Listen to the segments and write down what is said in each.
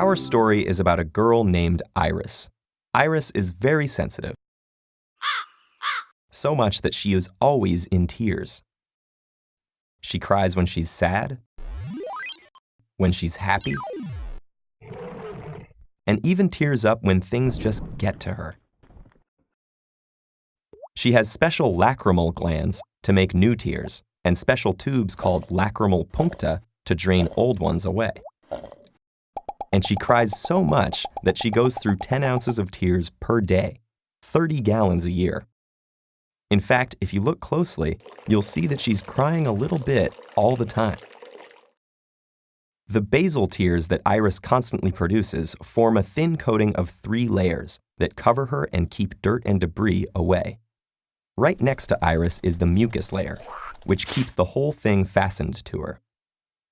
Our story is about a girl named Iris. Iris is very sensitive, so much that she is always in tears. She cries when she's sad, when she's happy, and even tears up when things just get to her. She has special lacrimal glands to make new tears and special tubes called lacrimal puncta to drain old ones away. And she cries so much that she goes through 10 ounces of tears per day, 30 gallons a year. In fact, if you look closely, you'll see that she's crying a little bit all the time. The basal tears that Iris constantly produces form a thin coating of 3 layers that cover her and keep dirt and debris away. Right next to Iris is the mucus layer, which keeps the whole thing fastened to her.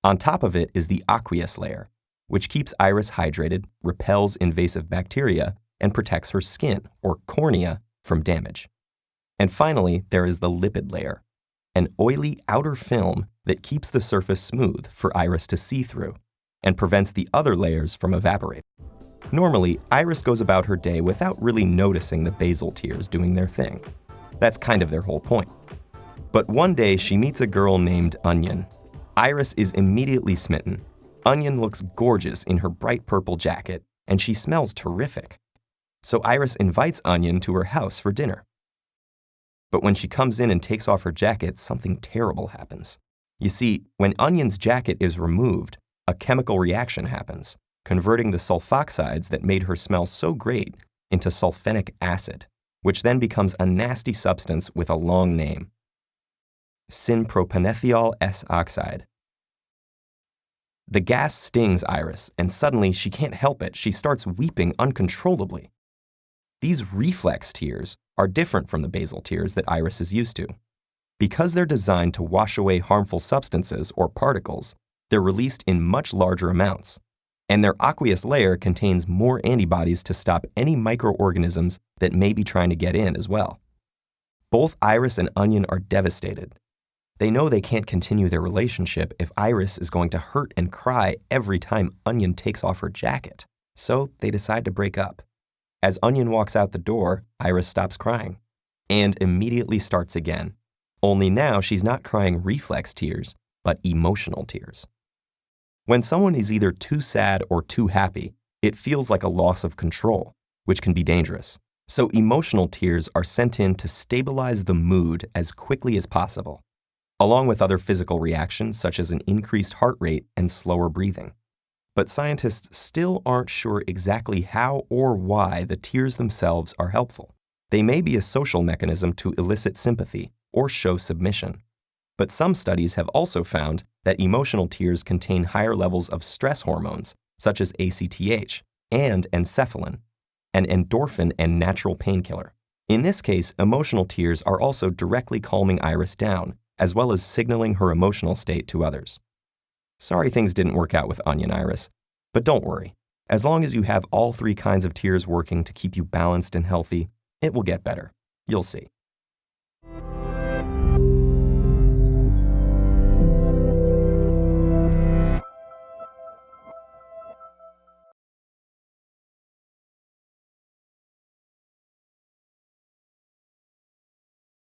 On top of it is the aqueous layer, which keeps Iris hydrated, repels invasive bacteria, and protects her skin, or cornea, from damage. And finally, there is the lipid layer, an oily outer film that keeps the surface smooth for Iris to see through and prevents the other layers from evaporating. Normally, Iris goes about her day without really noticing the basal tears doing their thing. That's kind of their whole point. But one day, she meets a girl named Onion. Iris is immediately smitten. Onion looks gorgeous in her bright purple jacket, and she smells terrific. So Iris invites Onion to her house for dinner. But when she comes in and takes off her jacket, something terrible happens. You see, when Onion's jacket is removed, a chemical reaction happens, converting the sulfoxides that made her smell so great into sulfenic acid, which then becomes a nasty substance with a long name. Synpropanethiol S-oxide. The gas stings Iris, and suddenly she can't help it. She starts weeping uncontrollably. These reflex tears are different from the basal tears that Iris is used to. Because they're designed to wash away harmful substances or particles, they're released in much larger amounts, and their aqueous layer contains more antibodies to stop any microorganisms that may be trying to get in as well. Both Iris and Onion are devastated. They know they can't continue their relationship if Iris is going to hurt and cry every time Onion takes off her jacket, so they decide to break up. As Onion walks out the door, Iris stops crying and immediately starts again. Only now she's not crying reflex tears, but emotional tears. When someone is either too sad or too happy, it feels like a loss of control, which can be dangerous. So emotional tears are sent in to stabilize the mood as quickly as possible, along with other physical reactions such as an increased heart rate and slower breathing. But scientists still aren't sure exactly how or why the tears themselves are helpful. They may be a social mechanism to elicit sympathy or show submission. But some studies have also found that emotional tears contain higher levels of stress hormones, such as ACTH and enkephalin, an endorphin and natural painkiller. In this case, emotional tears are also directly calming Iris down, as well as signaling her emotional state to others. Sorry things didn't work out with Onion, Iris, but don't worry. As long as you have all 3 kinds of tears working to keep you balanced and healthy, it will get better. You'll see.